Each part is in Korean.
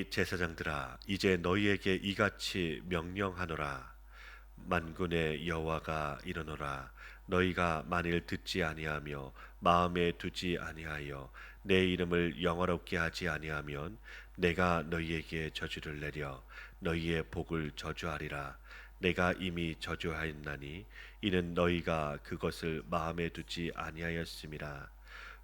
너희 제사장들아, 이제 너희에게 이같이 명령하노라. 만군의 여호와가 이르노라. 너희가 만일 듣지 아니하며 마음에 두지 아니하여 내 이름을 영화롭게 하지 아니하면 내가 너희에게 저주를 내려 너희의 복을 저주하리라. 내가 이미 저주하였나니 이는 너희가 그것을 마음에 두지 아니하였음이라.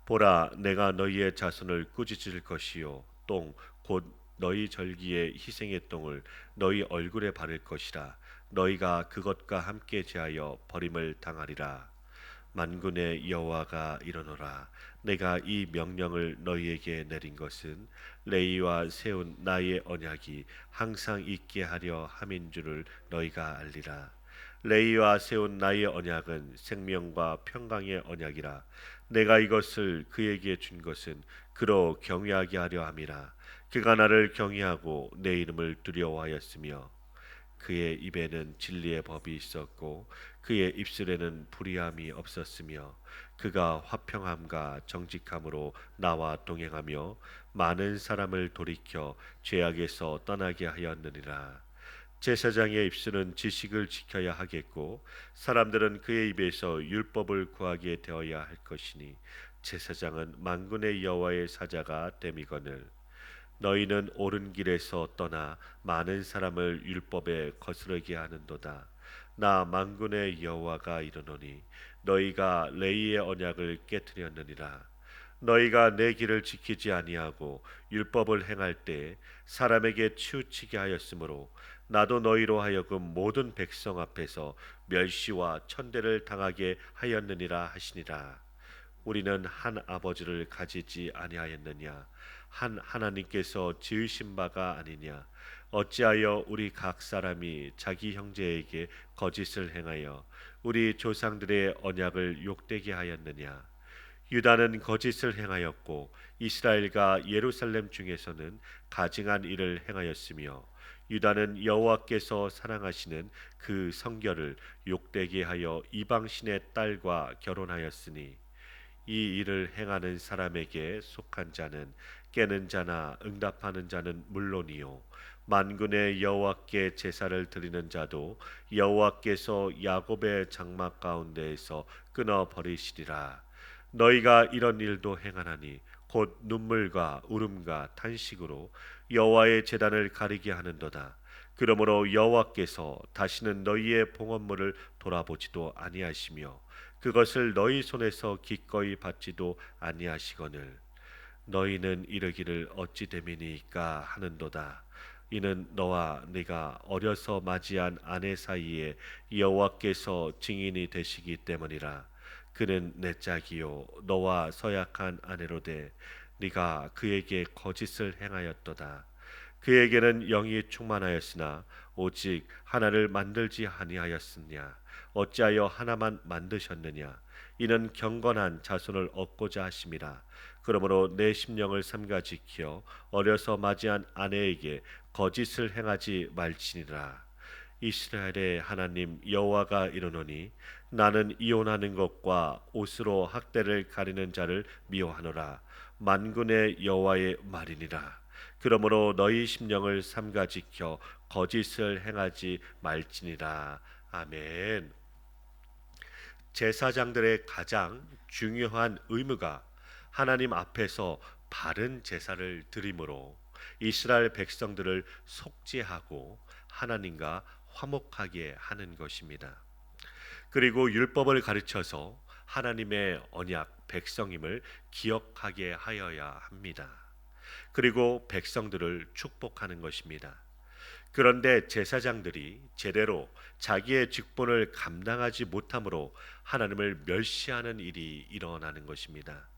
보라, 내가 너희의 자손을 꾸짖을 것이요 똥 곧 너희 절기의 희생의 똥을 너희 얼굴에 바를 것이라. 너희가 그것과 함께 제하여 버림을 당하리라. 만군의 여호와가 이르노라. 내가 이 명령을 너희에게 내린 것은 레위와 세운 나의 언약이 항상 있게 하려 함인 줄을 너희가 알리라. 레위와 세운 나의 언약은 생명과 평강의 언약이라. 내가 이것을 그에게 준 것은 그로 경외하게 하려 함이라. 그가 나를 경외하고 내 이름을 두려워하였으며 그의 입에는 진리의 법이 있었고 그의 입술에는 불의함이 없었으며 그가 화평함과 정직함으로 나와 동행하며 많은 사람을 돌이켜 죄악에서 떠나게 하였느니라. 제사장의 입술은 지식을 지켜야 하겠고 사람들은 그의 입에서 율법을 구하게 되어야 할 것이니 제사장은 만군의 여호와의 사자가 됨이거늘. 너희는 옳은 길에서 떠나 많은 사람을 율법에 거스르게 하는도다. 나 만군의 여호와가 이르노니 너희가 레위의 언약을 깨뜨렸느니라. 너희가 내 길을 지키지 아니하고 율법을 행할 때 사람에게 치우치게 하였으므로 나도 너희로 하여금 모든 백성 앞에서 멸시와 천대를 당하게 하였느니라 하시니라. 우리는 한 아버지를 가지지 아니하였느냐? 한 하나님께서 지으신 바가 아니냐? 어찌하여 우리 각 사람이 자기 형제에게 거짓을 행하여 우리 조상들의 언약을 욕되게 하였느냐? 유다는 거짓을 행하였고 이스라엘과 예루살렘 중에서는 가증한 일을 행하였으며 유다는 여호와께서 사랑하시는 그 성결을 욕되게 하여 이방신의 딸과 결혼하였으니 이 일을 행하는 사람에게 속한 자는 깨는 자나 응답하는 자는 물론이요 만군의 여호와께 제사를 드리는 자도 여호와께서 야곱의 장막 가운데에서 끊어 버리시리라. 너희가 이런 일도 행하나니 곧 눈물과 울음과 탄식으로 여호와의 제단을 가리게 하는도다. 그러므로 여호와께서 다시는 너희의 봉헌물을 돌아보지도 아니하시며 그것을 너희 손에서 기꺼이 받지도 아니하시거늘. 너희는 이르기를 어찌 됨이니까 하는도다. 이는 너와 네가 어려서 맞이한 아내 사이에 여호와께서 증인이 되시기 때문이라. 그는 내 짝이요 너와 서약한 아내로되 네가 그에게 거짓을 행하였도다. 그에게는 영이 충만하였으나 오직 하나를 만들지 아니하였느냐? 어찌하여 하나만 만드셨느냐? 이는 경건한 자손을 얻고자 하심이라. 그러므로 내 심령을 삼가 지켜 어려서 맞이한 아내에게 거짓을 행하지 말지니라. 이스라엘의 하나님 여호와가 이르노니 나는 이혼하는 것과 옷으로 학대를 가리는 자를 미워하노라. 만군의 여호와의 말이니라. 그러므로 너희 심령을 삼가 지켜 거짓을 행하지 말지니라. 아멘. 제사장들의 가장 중요한 의무가 하나님 앞에서 바른 제사를 드림으로 이스라엘 백성들을 속죄하고 하나님과 화목하게 하는 것입니다. 그리고 율법을 가르쳐서 하나님의 언약 백성임을 기억하게 하여야 합니다. 그리고 백성들을 축복하는 것입니다. 그런데 제사장들이 제대로 자기의 직분을 감당하지 못함으로 하나님을 멸시하는 일이 일어나는 것입니다.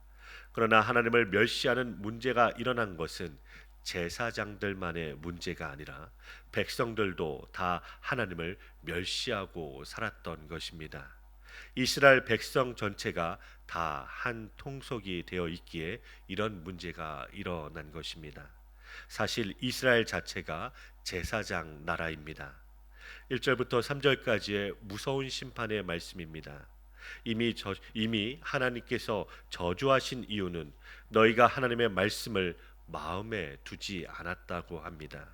그러나 하나님을 멸시하는 문제가 일어난 것은 제사장들만의 문제가 아니라 백성들도 다 하나님을 멸시하고 살았던 것입니다. 이스라엘 백성 전체가 다 한 통속이 되어 있기에 이런 문제가 일어난 것입니다. 사실 이스라엘 자체가 제사장 나라입니다. 1절부터 3절까지의 무서운 심판의 말씀입니다. 이미 하나님께서 저주하신 이유는 너희가 하나님의 말씀을 마음에 두지 않았다고 합니다.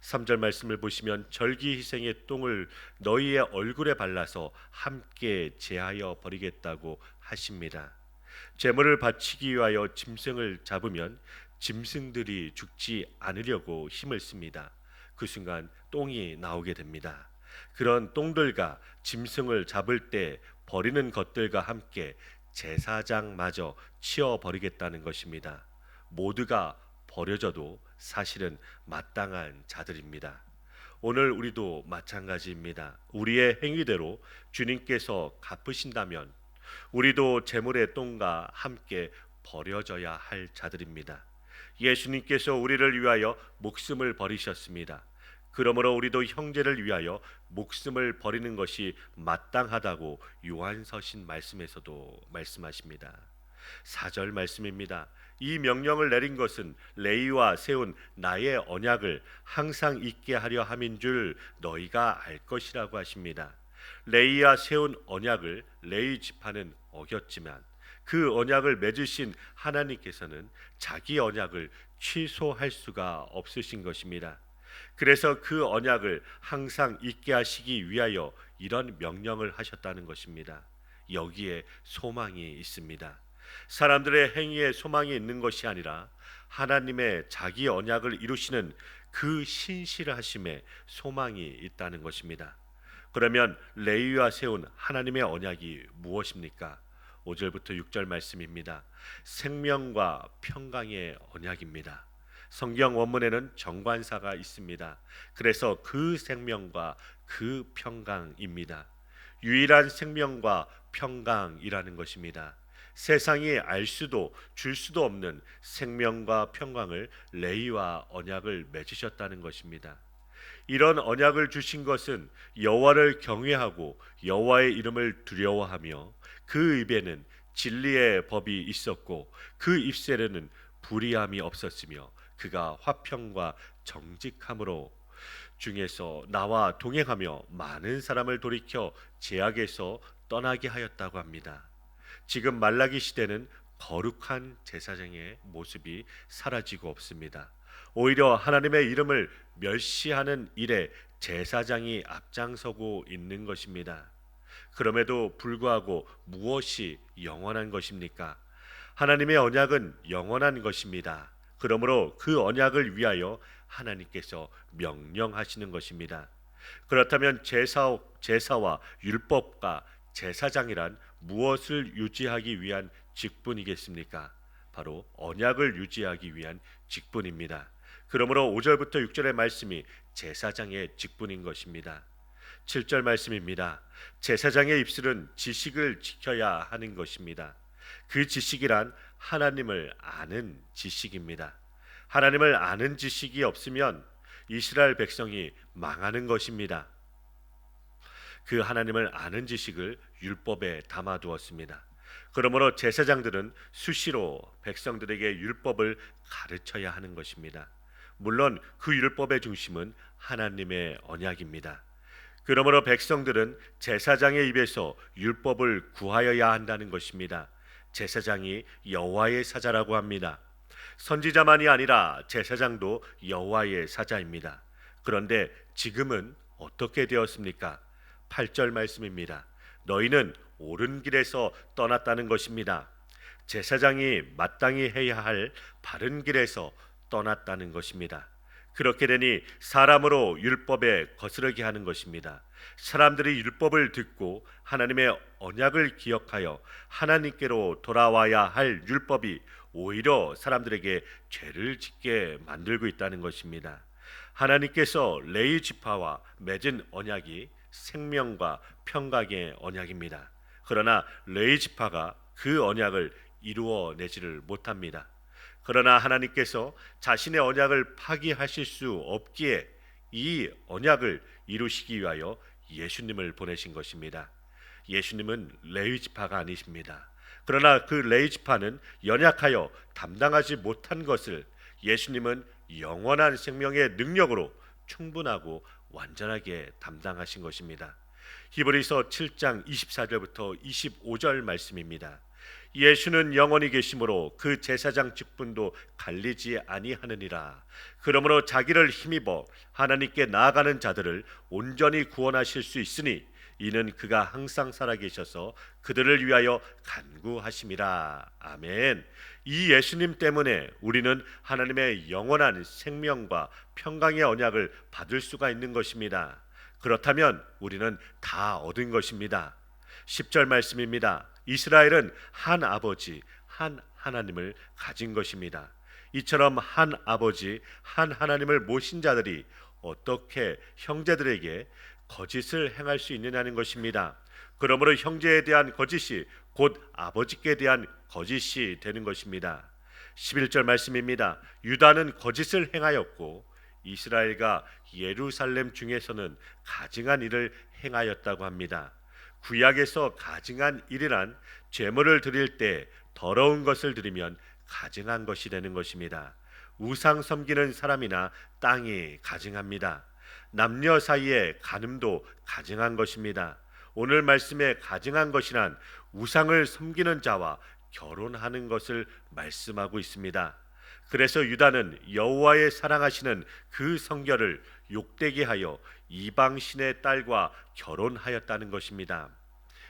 3절 말씀을 보시면 절기 희생의 똥을 너희의 얼굴에 발라서 함께 제하여 버리겠다고 하십니다. 제물을 바치기 위하여 짐승을 잡으면 짐승들이 죽지 않으려고 힘을 씁니다. 그 순간 똥이 나오게 됩니다. 그런 똥들과 짐승을 잡을 때 버리는 것들과 함께 제사장마저 치워 버리겠다는 것입니다. 모두가 버려져도 사실은 마땅한 자들입니다. 오늘 우리도 마찬가지입니다. 우리의 행위대로 주님께서 갚으신다면 우리도 재물의 똥과 함께 버려져야 할 자들입니다. 예수님께서 우리를 위하여 목숨을 버리셨습니다. 그러므로 우리도 형제를 위하여 목숨을 버리는 것이 마땅하다고 요한서신 말씀에서도 말씀하십니다. 4절 말씀입니다. 이 명령을 내린 것은 레위와 세운 나의 언약을 항상 있게 하려 함인 줄 너희가 알 것이라고 하십니다. 레위와 세운 언약을 레위 지파는 어겼지만 그 언약을 맺으신 하나님께서는 자기 언약을 취소할 수가 없으신 것입니다. 그래서 그 언약을 항상 있게 하시기 위하여 이런 명령을 하셨다는 것입니다. 여기에 소망이 있습니다. 사람들의 행위에 소망이 있는 것이 아니라 하나님의 자기 언약을 이루시는 그 신실하심에 소망이 있다는 것입니다. 그러면 레위와 세운 하나님의 언약이 무엇입니까? 5절부터 6절 말씀입니다. 생명과 평강의 언약입니다. 성경 원문에는 정관사가 있습니다. 그래서 그 생명과 그 평강입니다. 유일한 생명과 평강이라는 것입니다. 세상이 알 수도 줄 수도 없는 생명과 평강을 레위와 언약을 맺으셨다는 것입니다. 이런 언약을 주신 것은 여호와를 경외하고 여호와의 이름을 두려워하며 그 입에는 진리의 법이 있었고 그 입술에는 불의함이 없었으며 그가 화평과 정직함으로 중에서 나와 동행하며 많은 사람을 돌이켜 죄악에서 떠나게 하였다고 합니다. 지금 말라기 시대는 거룩한 제사장의 모습이 사라지고 없습니다. 오히려 하나님의 이름을 멸시하는 일에 제사장이 앞장서고 있는 것입니다. 그럼에도 불구하고 무엇이 영원한 것입니까? 하나님의 언약은 영원한 것입니다. 그러므로 그 언약을 위하여 하나님께서 명령하시는 것입니다. 그렇다면 제사와 율법과 제사장이란 무엇을 유지하기 위한 직분이겠습니까? 바로 언약을 유지하기 위한 직분입니다. 그러므로 5절부터 6절의 말씀이 제사장의 직분인 것입니다. 7절 말씀입니다. 제사장의 입술은 지식을 지켜야 하는 것입니다. 그 지식이란 하나님을 아는 지식입니다. 하나님을 아는 지식이 없으면 이스라엘 백성이 망하는 것입니다. 그 하나님을 아는 지식을 율법에 담아두었습니다. 그러므로 제사장들은 수시로 백성들에게 율법을 가르쳐야 하는 것입니다. 물론 그 율법의 중심은 하나님의 언약입니다. 그러므로 백성들은 제사장의 입에서 율법을 구하여야 한다는 것입니다. 제사장이 여호와의 사자라고 합니다. 선지자만이 아니라 제사장도 여호와의 사자입니다. 그런데 지금은 어떻게 되었습니까? 8절 말씀입니다. 너희는 옳은 길에서 떠났다는 것입니다. 제사장이 마땅히 해야 할 바른 길에서 떠났다는 것입니다. 그렇게 되니 사람으로 율법에 거스르게 하는 것입니다. 사람들이 율법을 듣고 하나님의 언약을 기억하여 하나님께로 돌아와야 할 율법이 오히려 사람들에게 죄를 짓게 만들고 있다는 것입니다. 하나님께서 레위 지파와 맺은 언약이 생명과 평강의 언약입니다. 그러나 레위 지파가 그 언약을 이루어내지를 못합니다. 그러나 하나님께서 자신의 언약을 파기하실 수 없기에 이 언약을 이루시기 위하여 예수님을 보내신 것입니다. 예수님은 레위 지파가 아니십니다. 그러나 그 레위 지파는 연약하여 담당하지 못한 것을 예수님은 영원한 생명의 능력으로 충분하고 완전하게 담당하신 것입니다. 히브리서 7장 24절부터 25절 말씀입니다. 예수는 영원히 계심으로 그 제사장 직분도 갈리지 아니하느니라. 그러므로 자기를 힘입어 하나님께 나아가는 자들을 온전히 구원하실 수 있으니 이는 그가 항상 살아계셔서 그들을 위하여 간구하심이라. 아멘. 이 예수님 때문에 우리는 하나님의 영원한 생명과 평강의 언약을 받을 수가 있는 것입니다. 그렇다면 우리는 다 얻은 것입니다. 10절 말씀입니다. 이스라엘은 한 아버지, 한 하나님을 가진 것입니다. 이처럼 한 아버지, 한 하나님을 모신 자들이 어떻게 형제들에게 거짓을 행할 수 있느냐는 것입니다. 그러므로 형제에 대한 거짓이 곧 아버지께 대한 거짓이 되는 것입니다. 11절 말씀입니다. 유다는 거짓을 행하였고 이스라엘과 예루살렘 중에서는 가증한 일을 행하였다고 합니다. 구약에서 가증한 일이란 제물을 드릴 때 더러운 것을 드리면 가증한 것이 되는 것입니다. 우상 섬기는 사람이나 땅이 가증합니다. 남녀 사이의 간음도 가증한 것입니다. 오늘 말씀에 가증한 것이란 우상을 섬기는 자와 결혼하는 것을 말씀하고 있습니다. 그래서 유다는 여호와의 사랑하시는 그 성결을 욕되게 하여 이방 신의 딸과 결혼하였다는 것입니다.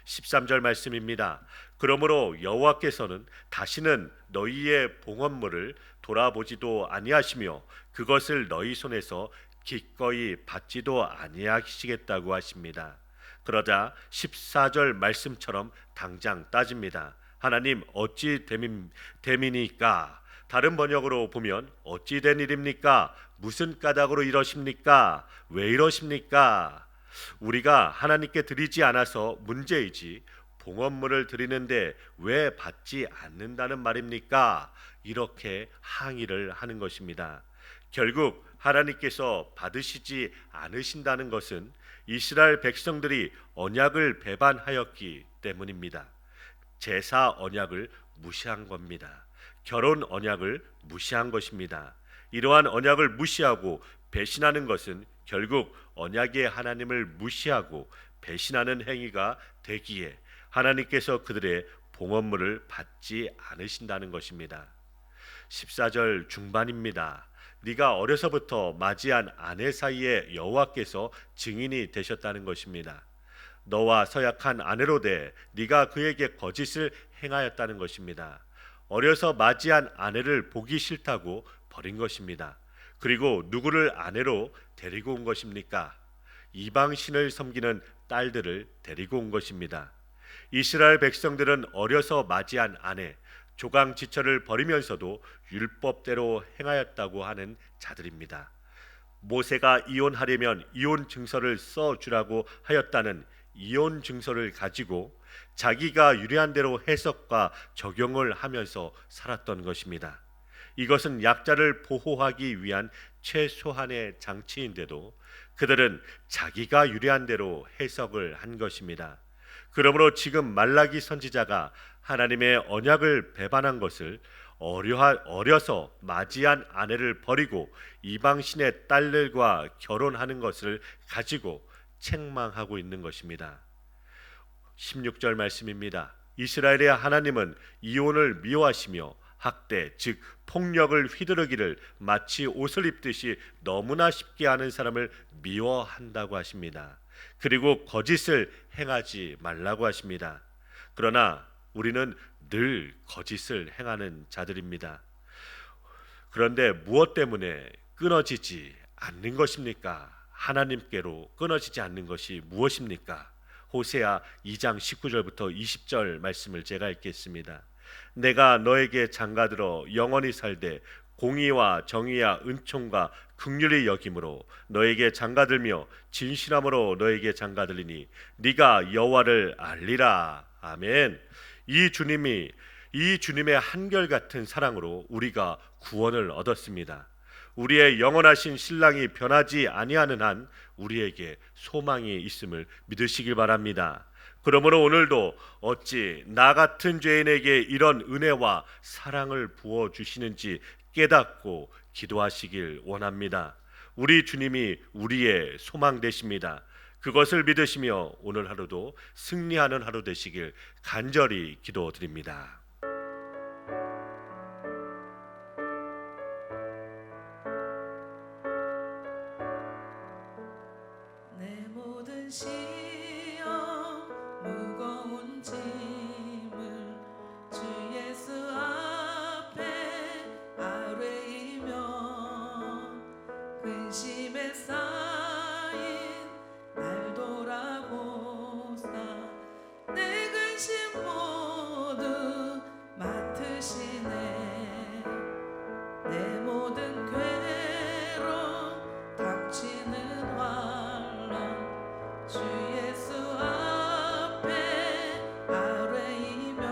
13절 말씀입니다. 그러므로 여호와께서는 다시는 너희의 봉헌물을 돌아보지도 아니하시며 그것을 너희 손에서 기꺼이 받지도 아니하시겠다고 하십니다. 그러자 14절 말씀처럼 당장 따집니다. 하나님 어찌 됨이니까? 다른 번역으로 보면 어찌 된 일입니까? 무슨 까닭으로 이러십니까? 왜 이러십니까? 우리가 하나님께 드리지 않아서 문제이지 봉헌물을 드리는데 왜 받지 않는다는 말입니까? 이렇게 항의를 하는 것입니다. 결국 하나님께서 받으시지 않으신다는 것은 이스라엘 백성들이 언약을 배반하였기 때문입니다. 제사 언약을 무시한 겁니다. 결혼 언약을 무시한 것입니다. 이러한 언약을 무시하고 배신하는 것은 결국 언약의 하나님을 무시하고 배신하는 행위가 되기에 하나님께서 그들의 봉헌물을 받지 않으신다는 것입니다. 14절 중반입니다. 네가 어려서부터 맞이한 아내 사이에 여호와께서 증인이 되셨다는 것입니다. 너와 서약한 아내로 돼 네가 그에게 거짓을 행하였다는 것입니다. 어려서 맞이한 아내를 보기 싫다고 버린 것입니다. 그리고 누구를 아내로 데리고 온 것입니까? 이방신을 섬기는 딸들을 데리고 온 것입니다. 이스라엘 백성들은 어려서 맞이한 아내 조강지처를 버리면서도 율법대로 행하였다고 하는 자들입니다. 모세가 이혼하려면 이혼 증서를 써주라고 하였다는 이혼 증서를 가지고 자기가 유리한 대로 해석과 적용을 하면서 살았던 것입니다. 이것은 약자를 보호하기 위한 최소한의 장치인데도 그들은 자기가 유리한 대로 해석을 한 것입니다. 그러므로 지금 말라기 선지자가 하나님의 언약을 배반한 것을 어려서 맞이한 아내를 버리고 이방신의 딸들과 결혼하는 것을 가지고 책망하고 있는 것입니다. 16절 말씀입니다. 이스라엘의 하나님은 이혼을 미워하시며 학대 즉 폭력을 휘두르기를 마치 옷을 입듯이 너무나 쉽게 하는 사람을 미워한다고 하십니다. 그리고 거짓을 행하지 말라고 하십니다. 그러나 우리는 늘 거짓을 행하는 자들입니다. 그런데 무엇 때문에 끊어지지 않는 것입니까? 하나님께로 끊어지지 않는 것이 무엇입니까? 호세아 2장 19절부터 20절 말씀을 제가 읽겠습니다. 내가 너에게 장가들어 영원히 살되 공의와 정의와 은총과 긍휼히 여김으로 너에게 장가들며 진실함으로 너에게 장가들리니 네가 여호와를 알리라. 아멘. 이 주님의 한결같은 사랑으로 우리가 구원을 얻었습니다. 우리의 영원하신 신랑이 변하지 아니하는 한 우리에게 소망이 있음을 믿으시길 바랍니다. 그러므로 오늘도 어찌 나 같은 죄인에게 이런 은혜와 사랑을 부어 주시는지 깨닫고 기도하시길 원합니다. 우리 주님이 우리의 소망 되십니다. 그것을 믿으시며 오늘 하루도 승리하는 하루 되시길 간절히 기도드립니다. 내 모든 시험 무거운 짐을 주 예수 앞에 아뢰이며 근심에 쌓인 날 돌아보사 내 근심 모두 맡으시네. 내 모든 괴로움 닥치는 환란 주 예수 앞에 아뢰이며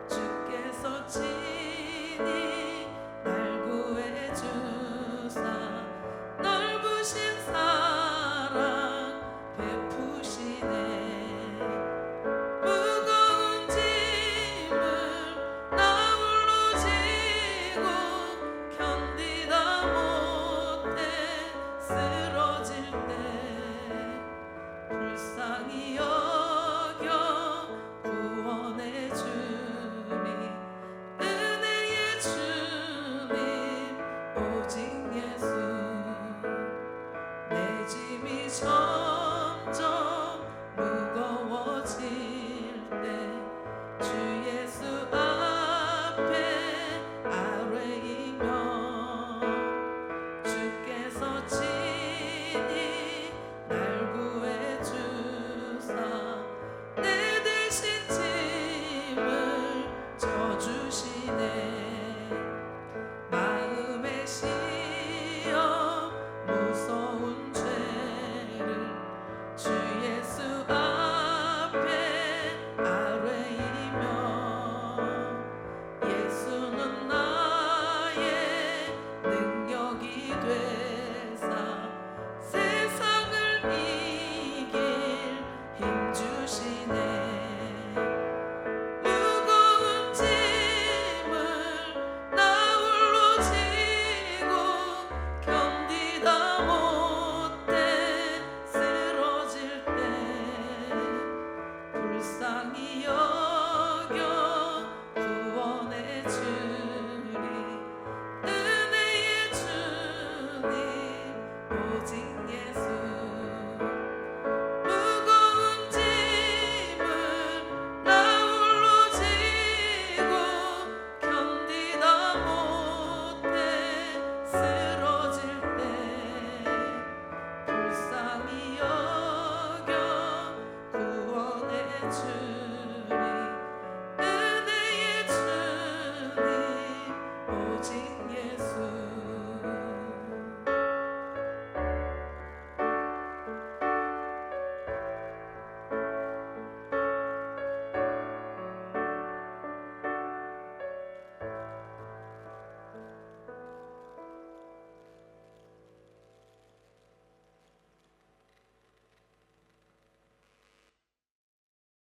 주께서 친히 날 구해주사 넓으신 사랑 베푸시네. 무거운 짐을 나 홀로 지고 견디다 못해 쓰러질 때 불쌍히 여